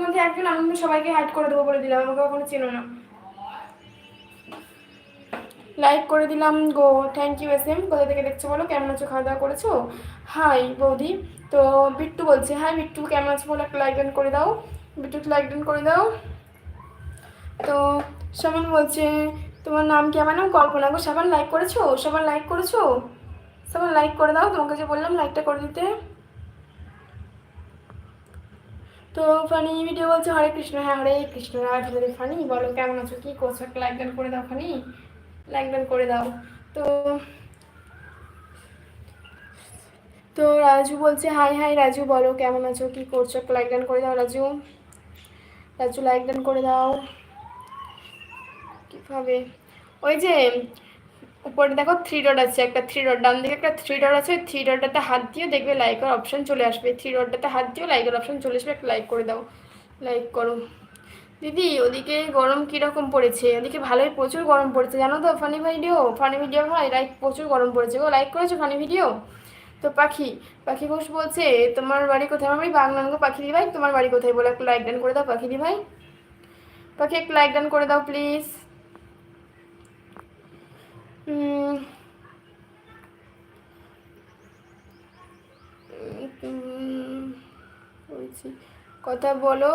মধ্যে একজন, আমি সবাইকে হাইড করে দেবো বলে দিলাম, আমাকে কখনো চেনো না। লাইক করে দিলাম গো, থ্যাংক ইউ এস এম। কোথা থেকে দেখছো বলো, কেমন আছো, খাওয়া দাওয়া করেছো? হাই বৌদি। তো বিট্টু বলছে হাই বিট্টু, কেমন আছো বলো, একটা লাইক ডান করে দাও বিট্টু, লাইক ডান করে দাও। তো সাবান বলছে তোমার নাম কি? আমার নাম কল্পনা গো। সাবান লাইক করেছো? সাবান লাইক করেছো? সাবান লাইক করে দাও, তোমাকে যে বললাম লাইকটা করে দিতে। তো ফানি ভিডিও বলছে হরে কৃষ্ণ। হ্যাঁ হরে কৃষ্ণ। রাধে। ফানি বলো কেমন আছো, কি করছো, একটা লাইক ডান করে দাও ফানি, লাইক ডান করে দাও। তো তো রাজু বলছে হাই হাই রাজু, বলো কেমন আছো, কি করছো, একটা লাইক ডান করে দাও রাজু। রাজু লাইক ডান করে দাও। কীভাবে? ওই যে উপরে দেখো থ্রি ডট আছে, একটা থ্রি ডট, ডান দিকে একটা থ্রি ডট আছে, থ্রি ডটটাতে হাত দিয়ে দেখবে লাইকের অপশন চলে আসবে, থ্রি ডটটাতে হাত দিয়ে লাইকের অপশন চলে আসবে, একটা লাইক করে দাও, লাইক করো। দিদি ওদিকে গরম কীরকম পড়েছে? ওদিকে ভালোই প্রচুর গরম পড়েছে জানো তো। ফানি ভিডিও ভাই লাইক, প্রচুর গরম পড়েছে গো। লাইক করেছো ফানি ভিডিও? তো পাখি, পাখি ঘোষ বলছে তোমার বাড়ি কোথায়? আমার বাড়ি বাগনান গো পাখি দি ভাই, তোমার বাড়ি কোথায় বলে একটা লাইক ডান করে দাও পাখি দি ভাই। পাখি একটা লাইক ডান করে দাও প্লিজ। বলছি কথা বলো,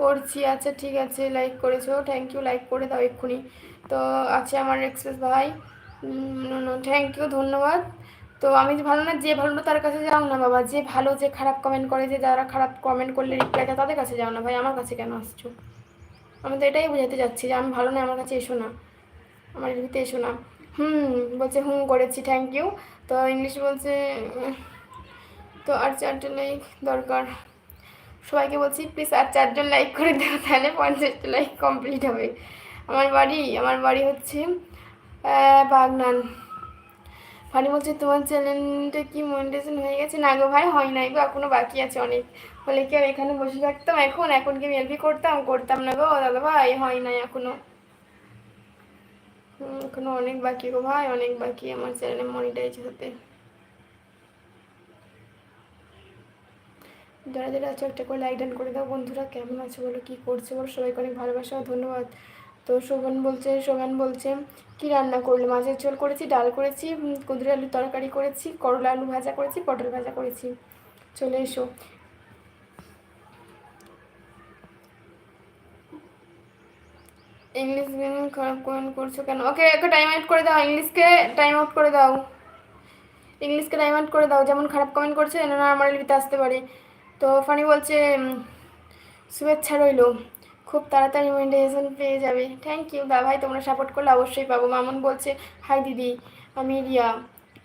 করছি। আচ্ছা ঠিক আছে, লাইক করেছো, থ্যাংক ইউ, লাইক করে দাও এক্ষুনি। তো আছে আমার এক্সপ্রেস ভাই, থ্যাংক ইউ, ধন্যবাদ। তো আমি যে ভালো না, যে ভালো না তার কাছে যাও না বাবা, যে ভালো, যে খারাপ কমেন্ট করে, যে যারা খারাপ কমেন্ট করলে রিপ্লাই দেয় তাদের কাছে যাও না ভাই, আমার কাছে কেন আসছো? আমি তো এটাই বোঝাতে যাচ্ছি যে আমি ভালো না, আমার কাছে এসো না, আমার এদিকে এসো না। বলছে করেছি, থ্যাংক ইউ। তো ইংলিশ বলছে তো আর 4টা লাইক দরকার। সবাইকে বলছি প্লিজ আর 4জন লাইক করে দেবো, তাহলে 50টা লাইক কমপ্লিট হবে। আমার বাড়ি হচ্ছে বাগনান। ফানি বলছে তোমার চ্যানেলটা কি মনিটাইজেশন হয়ে গেছে? না গো ভাই, হয় নাই গো, এখনো বাকি আছে অনেক। বলে কি আর এখানে বসে থাকতাম এখন কি এলপি করতাম না গো দাদা ভাই, হয় নাই এখনো। এখনো অনেক বাকি গো ভাই, অনেক বাকি আমার চ্যানেলে মনিটাইজ হতে। যারা যারা আছো একটা করে লাইক ডান করে দাও বন্ধুরা। কেমন আছো বলো, কী করছো বলো, সবাইকে অনেক ভালোবাসা ও ধন্যবাদ। তো শোভান বলছে কি রান্না করলে? মাছের ঝোল করেছি, ডাল করেছি, কুঁদরি আলু তরকারি করেছি, করলা আলু ভাজা করেছি, পটল ভাজা করেছি। চলে এসো। ইংলিশ খারাপ কমেন্ট করছো কেন? ওকে ওকে টাইম আউট করে দাও, ইংলিশকে টাইম আউট করে দাও, ইংলিশকে টাইম আউট করে দাও। যেমন খারাপ কমেন্ট করছে যেন না আমার লিপিতে আসতে পারে। তো ফানি বলছে শুভেচ্ছা রইল, খুব তাড়াতাড়ি মনিটাইজেশন পেয়ে যাবে। থ্যাংক ইউ দা ভাই, তোমরা সাপোর্ট করলে অবশ্যই পাবো। মামুন বলছে হাই দিদি, আমি রিয়া,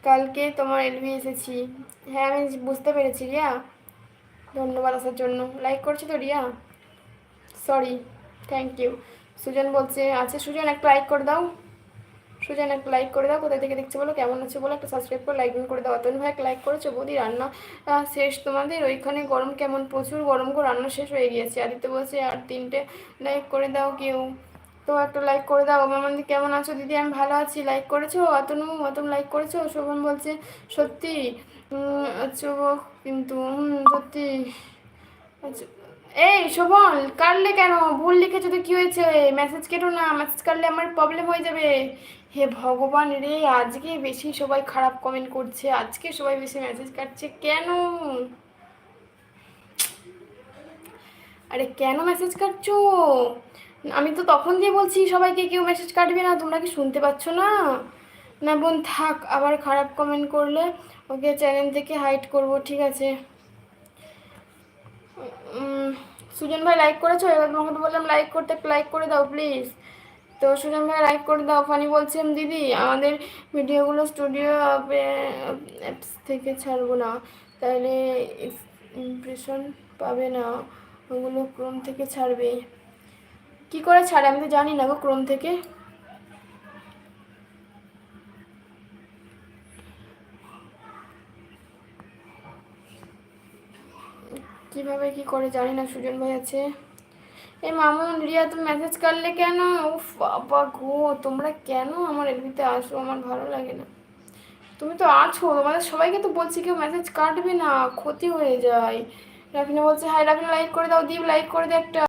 কালকে তোমার এলবি এসেছি। হ্যাঁ আমি বুঝতে পেরেছি রিয়া, ধন্যবাদ আসার জন্য। লাইক করছি তো Riya, sorry, thank you. Sujan বলছে আচ্ছা সুজন একটা লাইক করে দাও, সুজন একটা লাইক করে দাও। কোথায় থেকে দেখছো বলো, কেমন আছো বলো, একটা সাবস্ক্রাইব করে লাইক করে দাও। অতন ভাই একটা লাইক করেছো। বৌদি রান্না শেষ তোমাদের ওইখানে? গরম কেমন? প্রচুর গরম গো, রান্না শেষ হয়ে গিয়েছে। আদিত্য বলছে আর 3টে লাইক করে দাও কেউ, তো একটা লাইক করে দাও। মামাদি কেমন আছো? দিদি আমি ভালো আছি, লাইক করেছো? অতন লাইক করেছো? শোভন বলছে সত্যি আচ্ছা কিন্তু সত্যি আচ্ছা। এই শোভন কাটলে কেন? ভুল লিখেছো তো কি হয়েছে? মেসেজ কেটো না, মেসেজ কাটলে আমার প্রবলেম হয়ে যাবে। হে ভগবান রে, আজকে বেশি সবাই খারাপ কমেন্ট করছে, আজকে সবাই বেশি মেসেজ কাটছে কেন? আরে কেন মেসেজ কাটছো? আমি তো তখন দিয়ে বলছি সবাইকে কেউ মেসেজ কাটবে না, তোমরা কি শুনতে পাচ্ছ না? না বোন থাক, আবার খারাপ কমেন্ট করলে ওকে চ্যানেল থেকে হাইড করব, ঠিক আছে। সুজন ভাই লাইক করেছো? এবার তোমাকে তো বললাম লাইক করতে, লাইক করে দাও প্লিজ। তো সুজন ভাই লাইক করে দাও। ফানি বলছেন দিদি আমাদের ভিডিওগুলো স্টুডিও অ্যাপস থেকে ছাড়বো না, তাহলে ইমপ্রেশন পাবে না, ওগুলো ক্রোম থেকে ছাড়বে। কি করে ছাড়ে আমি তো জানি না গো ক্রোম থেকে। কিভাবে কি করে জানি না। সুজন ভাই আছে। এই মামুন রিয়া তুমি মেসেজ করলে কেন? উফ বাবা গো, তোমরা কেন আমার এলবিতে আসো, আমার ভালো লাগে না। তুমি তো আছো, তোমাদের সবাইকে তো বলছি কেউ মেসেজ কাটবে না, ক্ষতি হয়ে যায়। রাফিনা বলছে হাই রাফিনা লাইক করে দাও, দীপ লাইক করে দে একটা।